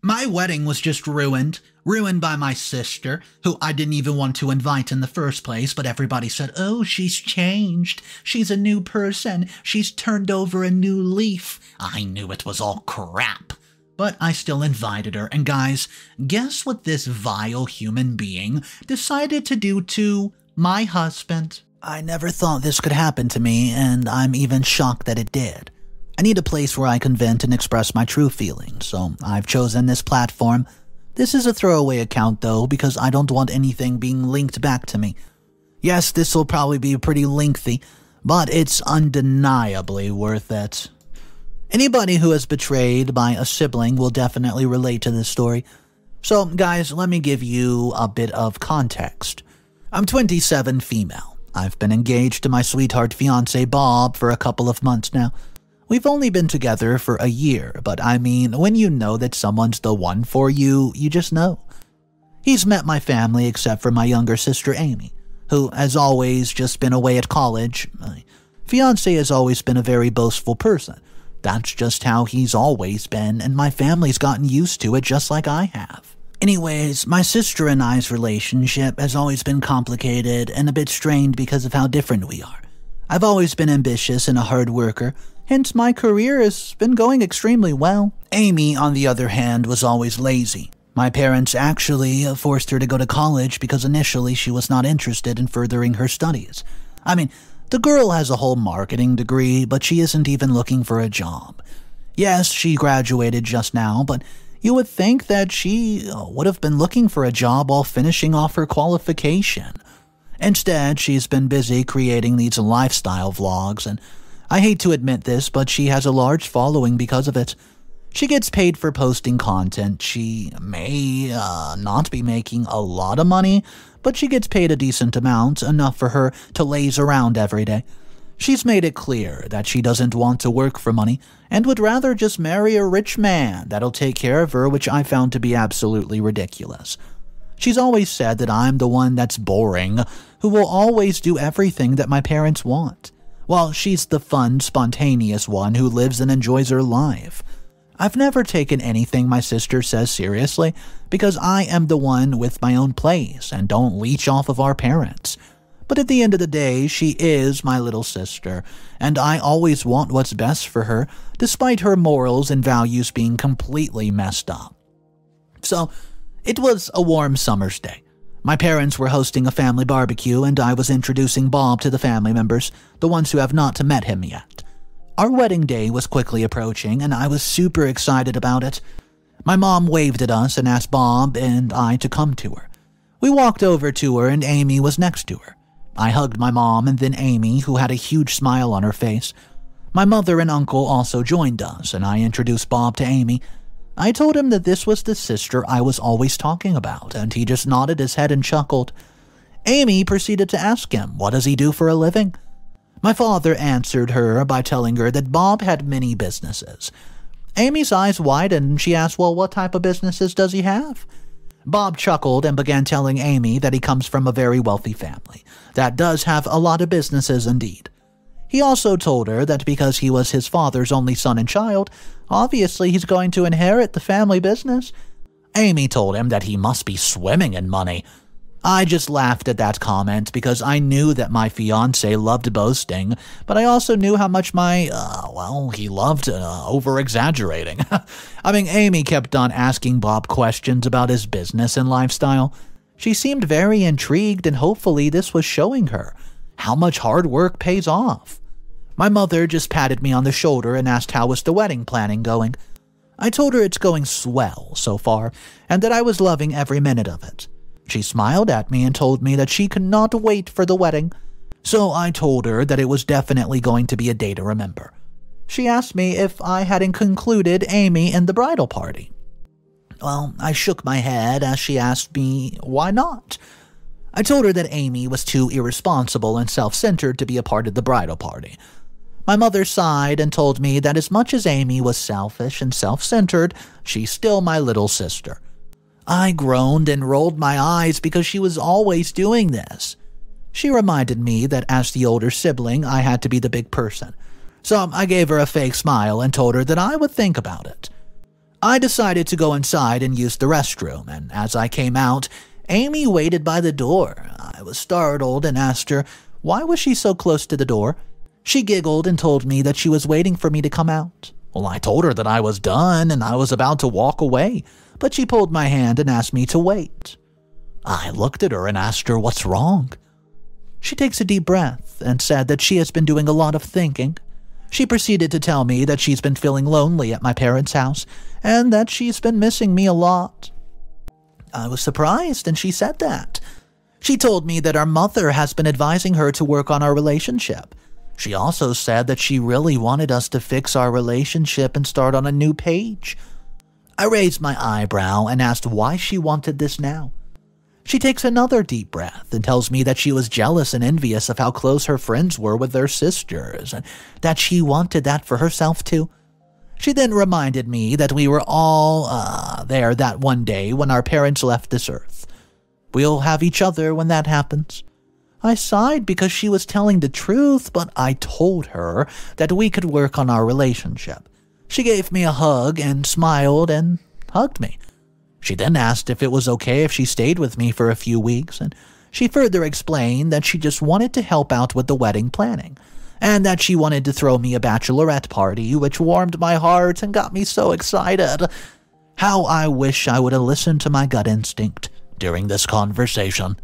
My wedding was just ruined. Ruined by my sister, who I didn't even want to invite in the first place, but everybody said, oh, she's changed. She's a new person. She's turned over a new leaf. I knew it was all crap. But I still invited her, and guys, guess what this vile human being decided to do to my husband? I never thought this could happen to me, and I'm even shocked that it did. I need a place where I can vent and express my true feelings, so I've chosen this platform. This is a throwaway account though, because I don't want anything being linked back to me. Yes, this will probably be pretty lengthy, but it's undeniably worth it. Anybody who is betrayed by a sibling will definitely relate to this story. So guys, let me give you a bit of context. I'm 27, female. I've been engaged to my sweetheart fiancé Bob for a couple of months now. We've only been together for a year, but I mean, when you know that someone's the one for you, you just know. He's met my family except for my younger sister Amy, who has always just been away at college. My fiancé has always been a very boastful person. That's just how he's always been, and my family's gotten used to it just like I have. Anyways, my sister and I's relationship has always been complicated and a bit strained because of how different we are. I've always been ambitious and a hard worker, hence my career has been going extremely well. Amy, on the other hand, was always lazy. My parents actually forced her to go to college because initially she was not interested in furthering her studies. I mean, the girl has a whole marketing degree, but she isn't even looking for a job. Yes, she graduated just now, but you would think that she would have been looking for a job while finishing off her qualification. Instead, she's been busy creating these lifestyle vlogs, and I hate to admit this, but she has a large following because of it. She gets paid for posting content. She may not be making a lot of money, but she gets paid a decent amount, enough for her to laze around every day. She's made it clear that she doesn't want to work for money and would rather just marry a rich man that'll take care of her, which I found to be absolutely ridiculous. She's always said that I'm the one that's boring, who will always do everything that my parents want, while she's the fun, spontaneous one who lives and enjoys her life. I've never taken anything my sister says seriously because I am the one with my own place and don't leech off of our parents. But at the end of the day, she is my little sister, and I always want what's best for her, despite her morals and values being completely messed up. So, it was a warm summer's day. My parents were hosting a family barbecue, and I was introducing Bob to the family members, the ones who have not met him yet. Our wedding day was quickly approaching, and I was super excited about it. My mom waved at us and asked Bob and I to come to her. We walked over to her, and Amy was next to her. I hugged my mom and then Amy, who had a huge smile on her face. My mother and uncle also joined us, and I introduced Bob to Amy. I told him that this was the sister I was always talking about, and he just nodded his head and chuckled. Amy proceeded to ask him, what does he do for a living? My father answered her by telling her that Bob had many businesses. Amy's eyes widened and she asked, well, what type of businesses does he have? Bob chuckled and began telling Amy that he comes from a very wealthy family that does have a lot of businesses indeed. He also told her that because he was his father's only son and child, obviously he's going to inherit the family business. Amy told him that he must be swimming in money. I just laughed at that comment because I knew that my fiancé loved boasting, but I also knew how much he loved over-exaggerating. I mean, Amy kept on asking Bob questions about his business and lifestyle. She seemed very intrigued, and hopefully this was showing her how much hard work pays off. My mother just patted me on the shoulder and asked how was the wedding planning going. I told her it's going swell so far, and that I was loving every minute of it. She smiled at me and told me that she could not wait for the wedding, so I told her that it was definitely going to be a day to remember. She asked me if I hadn't concluded Amy in the bridal party. Well, I shook my head as she asked me why not. I told her that Amy was too irresponsible and self-centered to be a part of the bridal party. My mother sighed and told me that as much as Amy was selfish and self-centered, she's still my little sister. I groaned and rolled my eyes because she was always doing this. She reminded me that as the older sibling, I had to be the big person. So I gave her a fake smile and told her that I would think about it. I decided to go inside and use the restroom, and as I came out, Amy waited by the door. I was startled and asked her, why was she so close to the door? She giggled and told me that she was waiting for me to come out. Well, I told her that I was done and I was about to walk away, but she pulled my hand and asked me to wait. I looked at her and asked her what's wrong. She takes a deep breath and said that she has been doing a lot of thinking. She proceeded to tell me that she's been feeling lonely at my parents' house and that she's been missing me a lot. I was surprised and she said that. She told me that our mother has been advising her to work on our relationship. She also said that she really wanted us to fix our relationship and start on a new page. I raised my eyebrow and asked why she wanted this now. She takes another deep breath and tells me that she was jealous and envious of how close her friends were with their sisters, and that she wanted that for herself too. She then reminded me that we were all there that one day when our parents left this earth. We'll have each other when that happens. I sighed because she was telling the truth, but I told her that we could work on our relationship. She gave me a hug and smiled and hugged me. She then asked if it was okay if she stayed with me for a few weeks, and she further explained that she just wanted to help out with the wedding planning, and that she wanted to throw me a bachelorette party, which warmed my heart and got me so excited. How I wish I would have listened to my gut instinct during this conversation.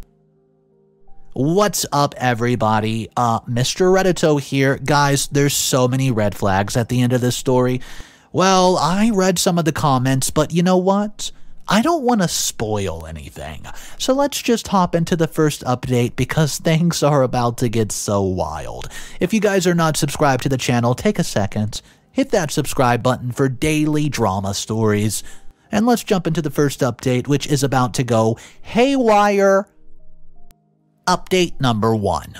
What's up, everybody? Mr. Reddito here. Guys, there's so many red flags at the end of this story. Well, I read some of the comments, but you know what? I don't want to spoil anything. So let's just hop into the first update because things are about to get so wild. If you guys are not subscribed to the channel, take a second, hit that subscribe button for daily drama stories. And let's jump into the first update, which is about to go haywire. Update number 1.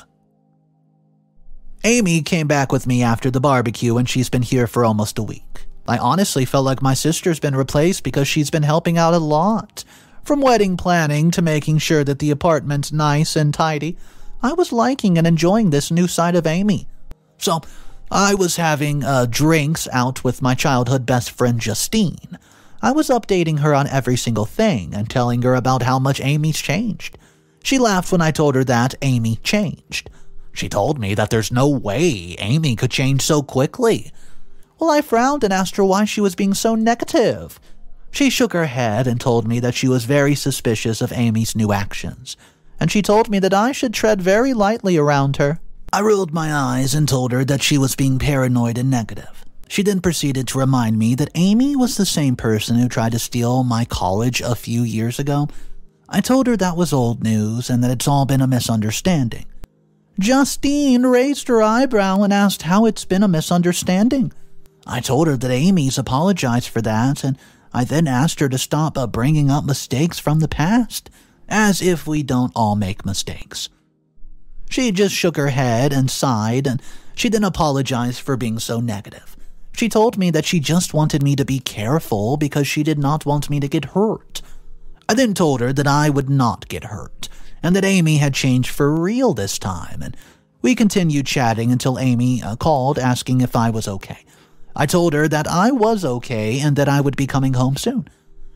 Amy came back with me after the barbecue and she's been here for almost a week. I honestly felt like my sister's been replaced because she's been helping out a lot. From wedding planning to making sure that the apartment's nice and tidy, I was liking and enjoying this new side of Amy. So, I was having drinks out with my childhood best friend Justine. I was updating her on every single thing and telling her about how much Amy's changed. She laughed when I told her that Amy changed. She told me that there's no way Amy could change so quickly. Well, I frowned and asked her why she was being so negative. She shook her head and told me that she was very suspicious of Amy's new actions, and she told me that I should tread very lightly around her. I rolled my eyes and told her that she was being paranoid and negative. She then proceeded to remind me that Amy was the same person who tried to steal my college a few years ago. I told her that was old news and that it's all been a misunderstanding. Justine raised her eyebrow and asked how it's been a misunderstanding. I told her that Amy's apologized for that, and I then asked her to stop bringing up mistakes from the past, as if we don't all make mistakes. She just shook her head and sighed, and she then apologized for being so negative. She told me that she just wanted me to be careful because she did not want me to get hurt. I then told her that I would not get hurt, and that Amy had changed for real this time, and we continued chatting until Amy called asking if I was okay. I told her that I was okay and that I would be coming home soon.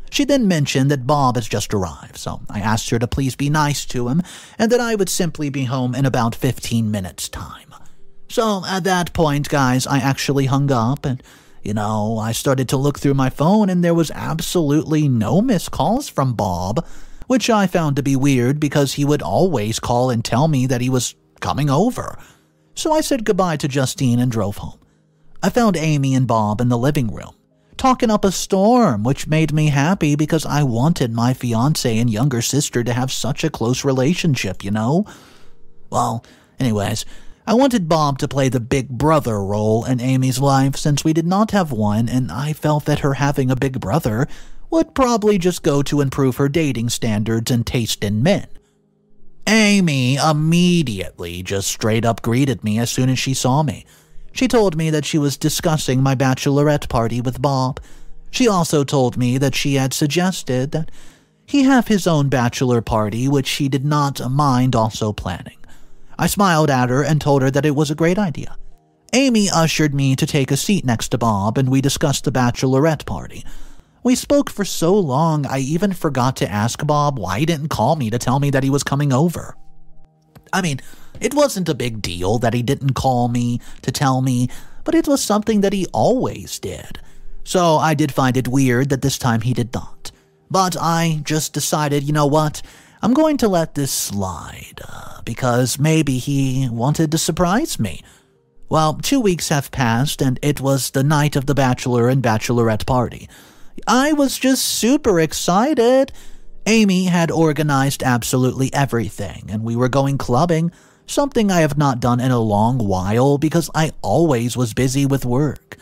She then mentioned that Bob has just arrived, so I asked her to please be nice to him and that I would simply be home in about 15 minutes' time. So at that point, guys, I actually hung up and, I started to look through my phone and there was absolutely no missed calls from Bob, which I found to be weird because he would always call and tell me that he was coming over. So I said goodbye to Justine and drove home. I found Amy and Bob in the living room, talking up a storm, which made me happy because I wanted my fiancé and younger sister to have such a close relationship, Well, anyways, I wanted Bob to play the big brother role in Amy's life since we did not have one, and I felt that her having a big brother would probably just go to improve her dating standards and taste in men. Amy immediately just straight up greeted me as soon as she saw me. She told me that she was discussing my bachelorette party with Bob. She also told me that she had suggested that he have his own bachelor party, which she did not mind also planning. I smiled at her and told her that it was a great idea. Amy ushered me to take a seat next to Bob, and we discussed the bachelorette party. We spoke for so long, I even forgot to ask Bob why he didn't call me to tell me that he was coming over. I mean, it wasn't a big deal that he didn't call me to tell me, but it was something that he always did. So I did find it weird that this time he did not. But I just decided, you know what, I'm going to let this slide, because maybe he wanted to surprise me. Well, 2 weeks have passed, and it was the night of the bachelor and bachelorette party. I was just super excited. Amy had organized absolutely everything, and we were going clubbing, something I have not done in a long while because I always was busy with work.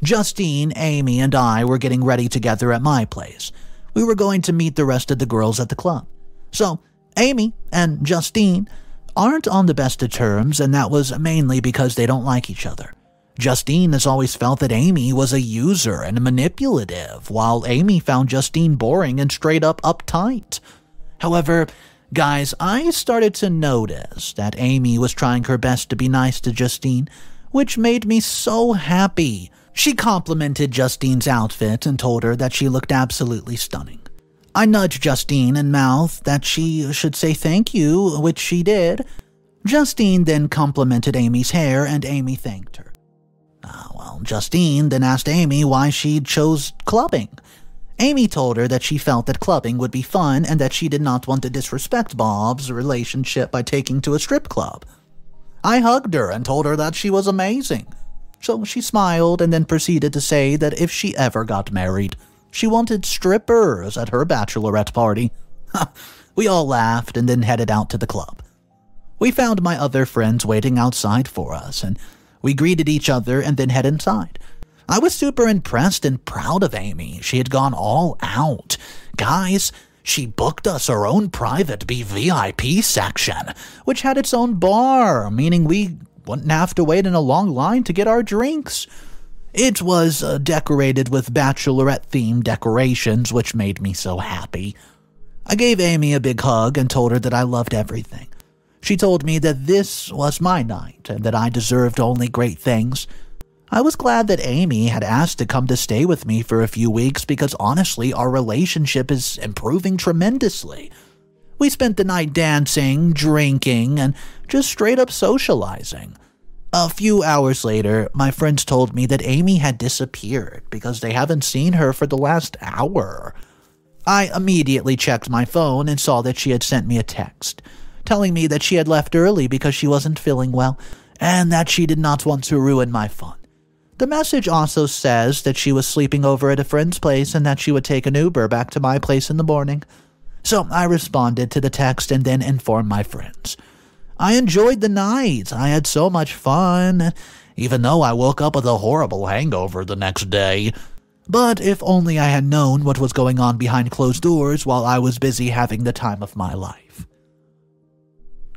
Justine, Amy, and I were getting ready together at my place. We were going to meet the rest of the girls at the club. So, Amy and Justine aren't on the best of terms, and that was mainly because they don't like each other. Justine has always felt that Amy was a user and manipulative, while Amy found Justine boring and straight up uptight. However, guys, I started to notice that Amy was trying her best to be nice to Justine, which made me so happy. She complimented Justine's outfit and told her that she looked absolutely stunning. I nudged Justine and mouthed that she should say thank you, which she did. Justine then complimented Amy's hair, and Amy thanked her. Justine then asked Amy why she chose clubbing. Amy told her that she felt that clubbing would be fun and that she did not want to disrespect Bob's relationship by taking to a strip club. I hugged her and told her that she was amazing. So she smiled and then proceeded to say that if she ever got married, she wanted strippers at her bachelorette party. We all laughed and then headed out to the club. We found my other friends waiting outside for us, and we greeted each other and then head inside. I was super impressed and proud of Amy. She had gone all out. Guys, she booked us our own private VIP section, which had its own bar, meaning we wouldn't have to wait in a long line to get our drinks. It was decorated with bachelorette-themed decorations, which made me so happy. I gave Amy a big hug and told her that I loved everything. She told me that this was my night and that I deserved only great things. I was glad that Amy had asked to come to stay with me for a few weeks because honestly, our relationship is improving tremendously. We spent the night dancing, drinking, and just straight up socializing. A few hours later, my friends told me that Amy had disappeared because they haven't seen her for the last hour. I immediately checked my phone and saw that she had sent me a text, telling me that she had left early because she wasn't feeling well, and that she did not want to ruin my fun. The message also says that she was sleeping over at a friend's place and that she would take an Uber back to my place in the morning. So I responded to the text and then informed my friends. I enjoyed the night. I had so much fun, even though I woke up with a horrible hangover the next day. But if only I had known what was going on behind closed doors while I was busy having the time of my life.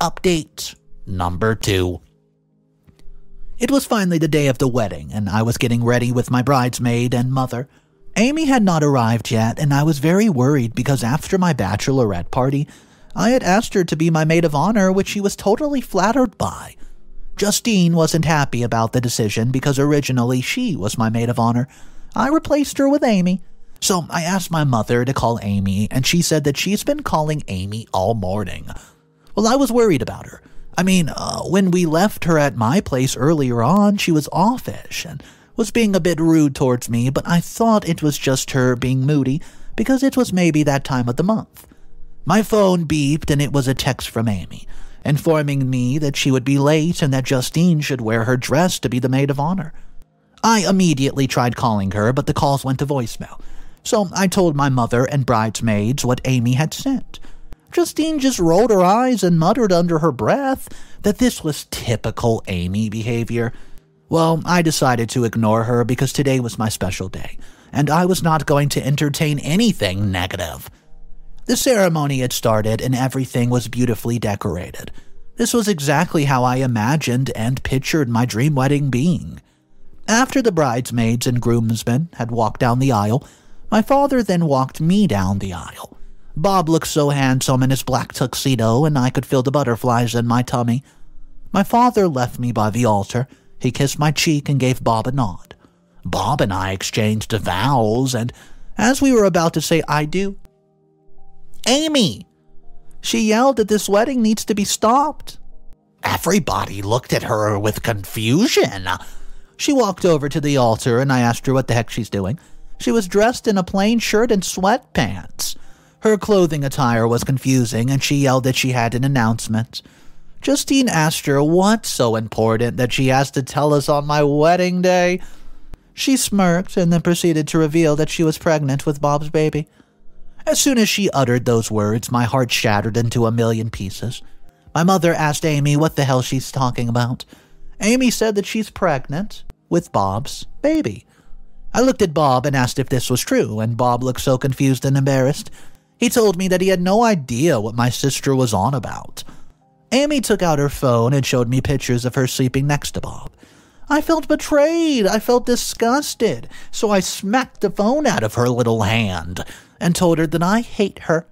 Update number 2. It was finally the day of the wedding, and I was getting ready with my bridesmaid and mother. Amy had not arrived yet, and I was very worried because after my bachelorette party, I had asked her to be my maid of honor, which she was totally flattered by. Justine wasn't happy about the decision because originally she was my maid of honor. I replaced her with Amy. So I asked my mother to call Amy, and she said that she's been calling Amy all morning. Well, I was worried about her. I mean, when we left her at my place earlier on, she was offish and was being a bit rude towards me, but I thought it was just her being moody because it was maybe that time of the month. My phone beeped and it was a text from Amy, informing me that she would be late and that Justine should wear her dress to be the maid of honor. I immediately tried calling her, but the calls went to voicemail. So I told my mother and bridesmaids what Amy had sent. Justine just rolled her eyes and muttered under her breath that this was typical Amy behavior. Well, I decided to ignore her because today was my special day, and I was not going to entertain anything negative. The ceremony had started and everything was beautifully decorated. This was exactly how I imagined and pictured my dream wedding being. After the bridesmaids and groomsmen had walked down the aisle, my father then walked me down the aisle. Bob looked so handsome in his black tuxedo, and I could feel the butterflies in my tummy. My father left me by the altar. He kissed my cheek and gave Bob a nod. Bob and I exchanged vows, and As we were about to say "I do," "Amy!" she yelled that this wedding needs to be stopped. Everybody looked at her with confusion. She walked over to the altar and I asked her what the heck she's doing. She was dressed in a plain shirt and sweatpants. Her clothing attire was confusing and she yelled that she had an announcement. Justine asked her what's so important that she has to tell us on my wedding day. She smirked and then proceeded to reveal that she was pregnant with Bob's baby. As soon as she uttered those words, my heart shattered into a million pieces. My mother asked Amy what the hell she's talking about. Amy said that she's pregnant with Bob's baby. I looked at Bob and asked if this was true, and Bob looked so confused and embarrassed. He told me that he had no idea what my sister was on about. Amy took out her phone and showed me pictures of her sleeping next to Bob. I felt betrayed. I felt disgusted. So I smacked the phone out of her little hand and told her that I hate her.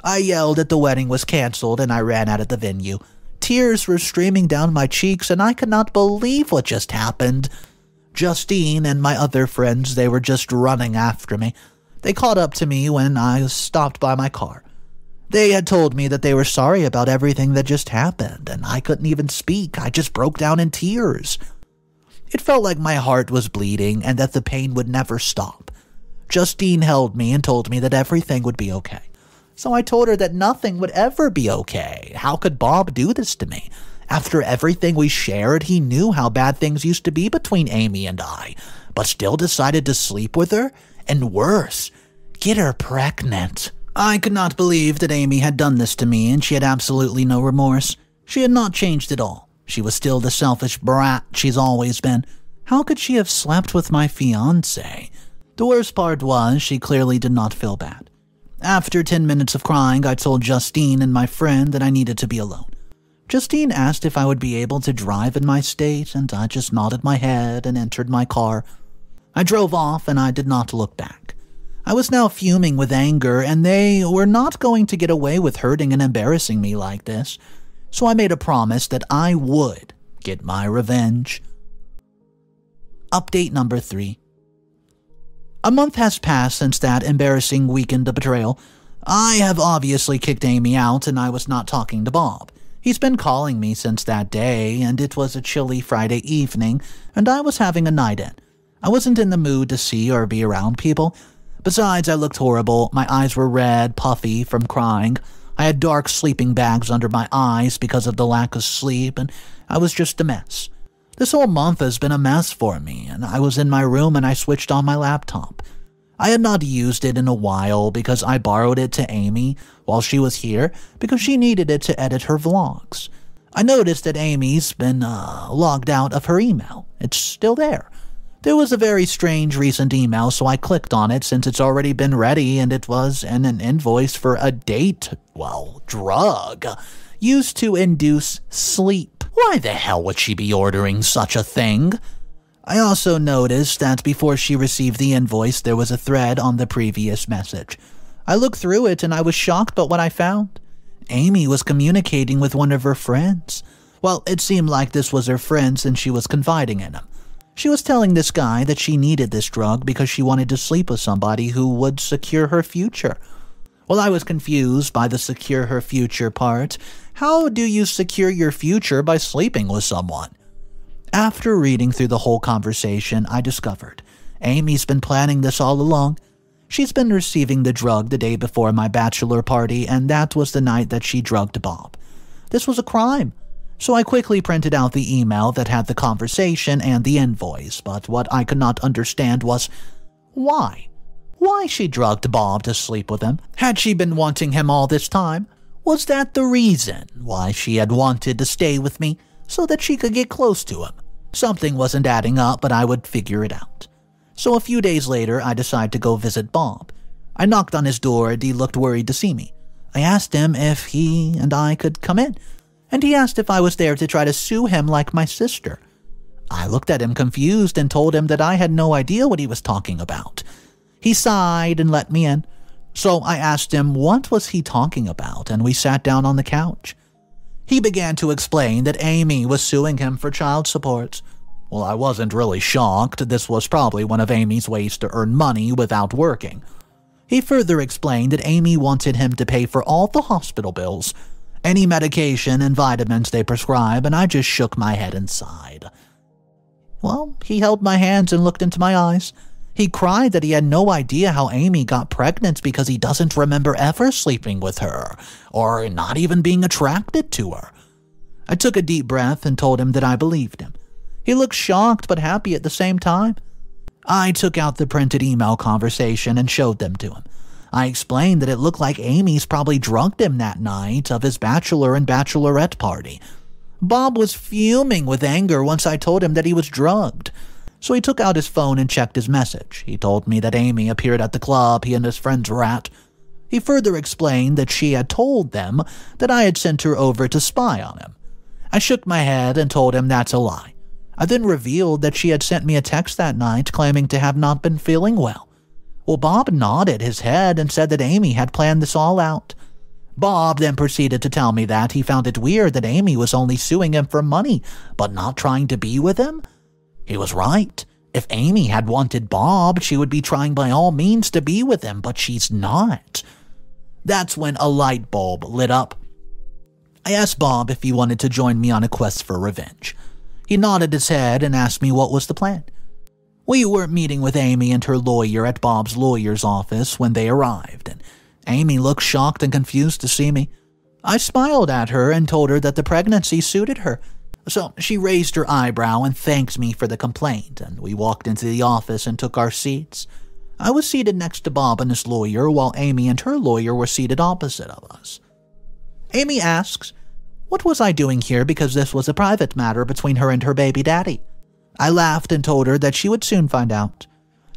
I yelled that the wedding was canceled and I ran out of the venue. Tears were streaming down my cheeks and I could not believe what just happened. Justine and my other friends, they were just running after me. They caught up to me when I stopped by my car. They had told me that they were sorry about everything that just happened, and I couldn't even speak. I just broke down in tears. It felt like my heart was bleeding and that the pain would never stop. Justine held me and told me that everything would be okay. So I told her that nothing would ever be okay. How could Bob do this to me? After everything we shared, he knew how bad things used to be between Amy and I, but still decided to sleep with her? And worse, get her pregnant. I could not believe that Amy had done this to me, and she had absolutely no remorse. She had not changed at all. She was still the selfish brat she's always been. How could she have slept with my fiancé? The worst part was she clearly did not feel bad. After 10 minutes of crying, I told Justine and my friend that I needed to be alone. Justine asked if I would be able to drive in my state, and I just nodded my head and entered my car. I drove off and I did not look back. I was now fuming with anger, and they were not going to get away with hurting and embarrassing me like this. So I made a promise that I would get my revenge. Update number 3. A month has passed since that embarrassing weekend of betrayal. I have obviously kicked Amy out and I was not talking to Bob. He's been calling me since that day, and it was a chilly Friday evening, and I was having a night in. I wasn't in the mood to see or be around people. Besides, I looked horrible. My eyes were red, puffy from crying. I had dark sleeping bags under my eyes because of the lack of sleep, and I was just a mess. This whole month has been a mess for me, and I was in my room and I switched on my laptop. I had not used it in a while because I borrowed it to Amy while she was here because she needed it to edit her vlogs. I noticed that Amy's been logged out of her email. It's still there. There was a very strange recent email, so I clicked on it since it's already been ready, and it was an invoice for a drug used to induce sleep. Why the hell would she be ordering such a thing? I also noticed that before she received the invoice, there was a thread on the previous message. I looked through it and I was shocked by what I found. Amy was communicating with one of her friends. Well, it seemed like this was her friend since she was confiding in him. She was telling this guy that she needed this drug because she wanted to sleep with somebody who would secure her future. Well, I was confused by the secure her future part. How do you secure your future by sleeping with someone? After reading through the whole conversation, I discovered Amy's been planning this all along. She's been receiving the drug the day before my bachelor party, and that was the night that she drugged Bob. This was a crime. So I quickly printed out the email that had the conversation and the invoice, but what I could not understand was why? Why she drugged Bob to sleep with him? Had she been wanting him all this time? Was that the reason why she had wanted to stay with me, so that she could get close to him? Something wasn't adding up, but I would figure it out. So a few days later, I decided to go visit Bob. I knocked on his door and he looked worried to see me. I asked him if he and I could come in, and he asked if I was there to try to sue him like my sister. I looked at him confused and told him that I had no idea what he was talking about. He sighed and let me in. So I asked him what was he talking about, and we sat down on the couch. He began to explain that Amy was suing him for child support. Well, I wasn't really shocked. This was probably one of Amy's ways to earn money without working. He further explained that Amy wanted him to pay for all the hospital bills, any medication and vitamins they prescribe, and I just shook my head and sighed. Well, he held my hands and looked into my eyes. He cried that he had no idea how Amy got pregnant because he doesn't remember ever sleeping with her, or not even being attracted to her. I took a deep breath and told him that I believed him. He looked shocked but happy at the same time. I took out the printed email conversation and showed them to him. I explained that it looked like Amy's probably drugged him that night of his bachelor and bachelorette party. Bob was fuming with anger once I told him that he was drugged. So he took out his phone and checked his message. He told me that Amy appeared at the club he and his friends were at. He further explained that she had told them that I had sent her over to spy on him. I shook my head and told him that's a lie. I then revealed that she had sent me a text that night claiming to have not been feeling well. Well, Bob nodded his head and said that Amy had planned this all out. Bob then proceeded to tell me that he found it weird that Amy was only suing him for money, but not trying to be with him. He was right. If Amy had wanted Bob, she would be trying by all means to be with him, but she's not. That's when a light bulb lit up. I asked Bob if he wanted to join me on a quest for revenge. He nodded his head and asked me what was the plan. We were meeting with Amy and her lawyer at Bob's lawyer's office when they arrived, and Amy looked shocked and confused to see me. I smiled at her and told her that the pregnancy suited her. So she raised her eyebrow and thanked me for the complaint, and we walked into the office and took our seats. I was seated next to Bob and his lawyer, while Amy and her lawyer were seated opposite of us. Amy asks, what was I doing here because this was a private matter between her and her baby daddy? I laughed and told her that she would soon find out.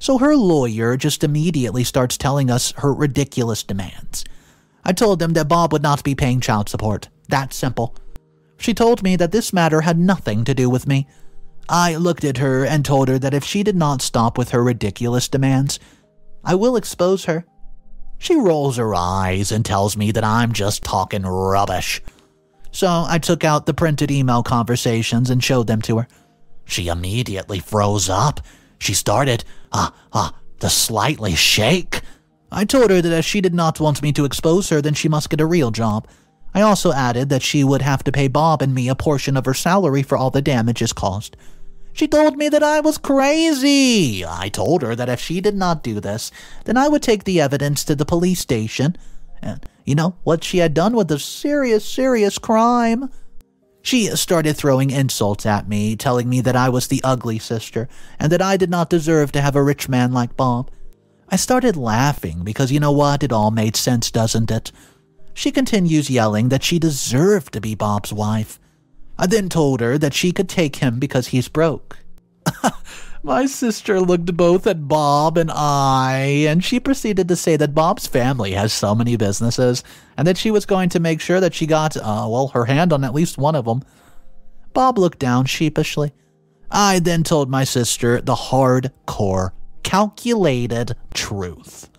So her lawyer just immediately starts telling us her ridiculous demands. I told them that Bob would not be paying child support. That simple. She told me that this matter had nothing to do with me. I looked at her and told her that if she did not stop with her ridiculous demands, I will expose her. She rolls her eyes and tells me that I'm just talking rubbish. So I took out the printed email conversations and showed them to her. She immediately froze up. She started, to slightly shake. I told her that if she did not want me to expose her, then she must get a real job. I also added that she would have to pay Bob and me a portion of her salary for all the damages caused. She told me that I was crazy. I told her that if she did not do this, then I would take the evidence to the police station. And you know what she had done with a serious crime? She started throwing insults at me, telling me that I was the ugly sister, and that I did not deserve to have a rich man like Bob. I started laughing because you know what? It all made sense, doesn't it? She continues yelling that she deserved to be Bob's wife. I then told her that she could take him because he's broke. My sister looked both at Bob and I, and she proceeded to say that Bob's family has so many businesses, and that she was going to make sure that she got, her hand on at least one of them. Bob looked down sheepishly. I then told my sister the hardcore, calculated truth.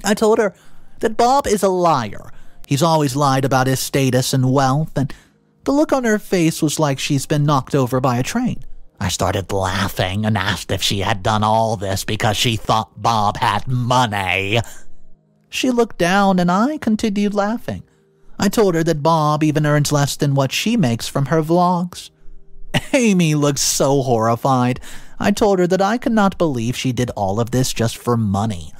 I told her that Bob is a liar. He's always lied about his status and wealth, and the look on her face was like she's been knocked over by a train. I started laughing and asked if she had done all this because she thought Bob had money. She looked down and I continued laughing. I told her that Bob even earns less than what she makes from her vlogs. Amy looked so horrified. I told her that I could not believe she did all of this just for money.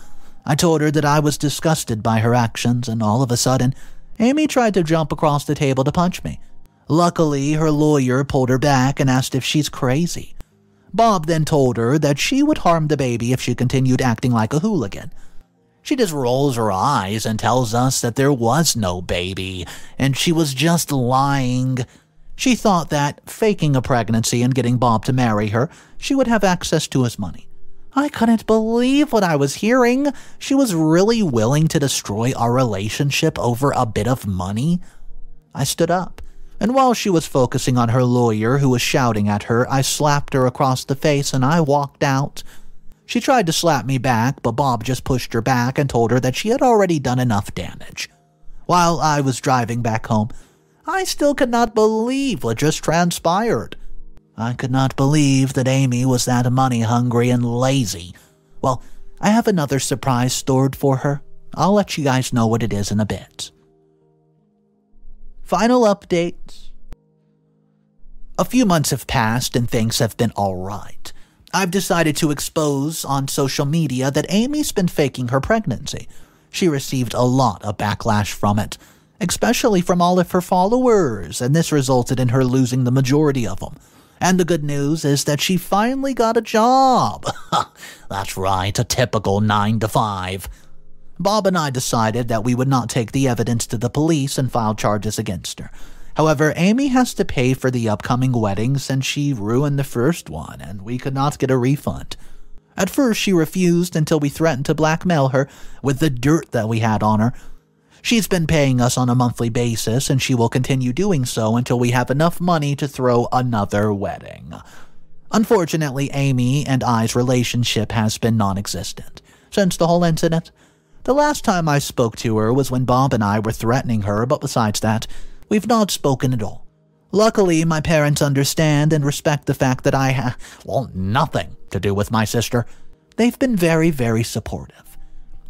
I told her that I was disgusted by her actions, and all of a sudden, Amy tried to jump across the table to punch me. Luckily, her lawyer pulled her back and asked if she's crazy. Bob then told her that she would harm the baby if she continued acting like a hooligan. She just rolls her eyes and tells us that there was no baby, and she was just lying. She thought that, faking a pregnancy and getting Bob to marry her, she would have access to his money. I couldn't believe what I was hearing. She was really willing to destroy our relationship over a bit of money. I stood up, and while she was focusing on her lawyer who was shouting at her, I slapped her across the face and I walked out. She tried to slap me back, but Bob just pushed her back and told her that she had already done enough damage. While I was driving back home, I still could not believe what just transpired. I could not believe that Amy was that money-hungry and lazy. Well, I have another surprise stored for her. I'll let you guys know what it is in a bit. Final update. A few months have passed and things have been alright. I've decided to expose on social media that Amy's been faking her pregnancy. She received a lot of backlash from it, especially from all of her followers, and this resulted in her losing the majority of them. And the good news is that she finally got a job. That's right, a typical 9 to 5. Bob and I decided that we would not take the evidence to the police and file charges against her. However, Amy has to pay for the upcoming wedding since she ruined the first one, and we could not get a refund. At first, she refused until we threatened to blackmail her with the dirt that we had on her. She's been paying us on a monthly basis, and she will continue doing so until we have enough money to throw another wedding. Unfortunately, Amy and I's relationship has been non-existent since the whole incident. The last time I spoke to her was when Bob and I were threatening her, but besides that, we've not spoken at all. Luckily, my parents understand and respect the fact that I have, nothing to do with my sister. They've been very, very supportive.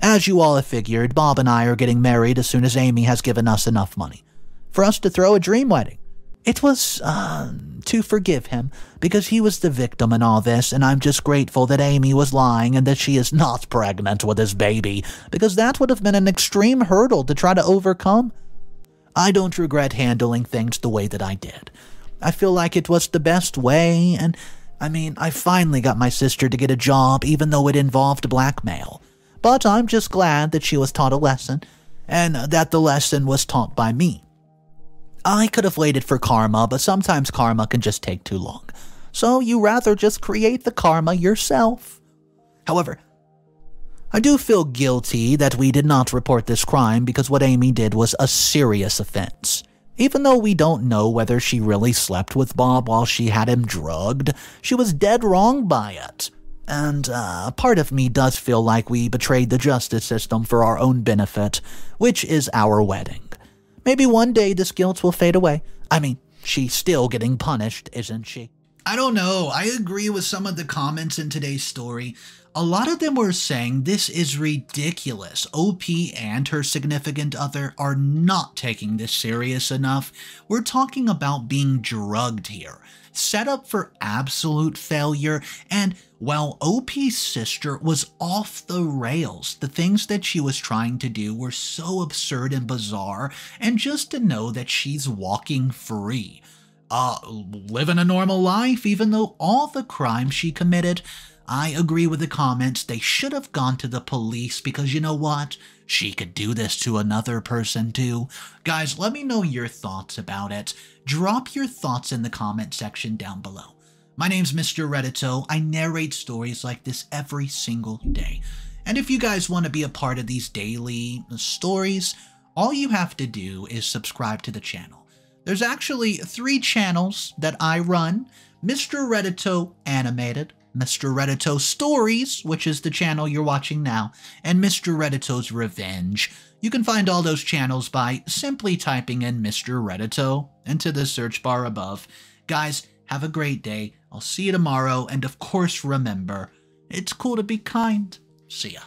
As you all have figured, Bob and I are getting married as soon as Amy has given us enough money for us to throw a dream wedding. It was, to forgive him, because he was the victim in all this, and I'm just grateful that Amy was lying and that she is not pregnant with his baby, because that would have been an extreme hurdle to try to overcome. I don't regret handling things the way that I did. I feel like it was the best way, and, I finally got my sister to get a job even though it involved blackmail. But I'm just glad that she was taught a lesson, and that the lesson was taught by me. I could have waited for karma, but sometimes karma can just take too long. So you rather just create the karma yourself. However, I do feel guilty that we did not report this crime because what Amy did was a serious offense. Even though we don't know whether she really slept with Bob while she had him drugged, she was dead wrong by it. And part of me does feel like we betrayed the justice system for our own benefit, which is our wedding. Maybe one day this guilt will fade away. She's still getting punished, isn't she? I don't know. I agree with some of the comments in today's story. A lot of them were saying this is ridiculous. OP and her significant other are not taking this serious enough. We're talking about being drugged here, set up for absolute failure, and while OP's sister was off the rails, the things that she was trying to do were so absurd and bizarre, and just to know that she's walking free, living a normal life even though all the crimes she committed, I agree with the comments. They should have gone to the police because you know what? She could do this to another person too. Guys, let me know your thoughts about it. Drop your thoughts in the comment section down below. My name's Mr. Reddito. I narrate stories like this every single day. And if you guys want to be a part of these daily stories, all you have to do is subscribe to the channel. There's actually 3 channels that I run. Mr. Reddito Animated, Mr. Reddito Stories, which is the channel you're watching now, and Mr. Reddito's Revenge. You can find all those channels by simply typing in Mr. Reddito into the search bar above. Guys, have a great day. I'll see you tomorrow, and of course remember, it's cool to be kind. See ya.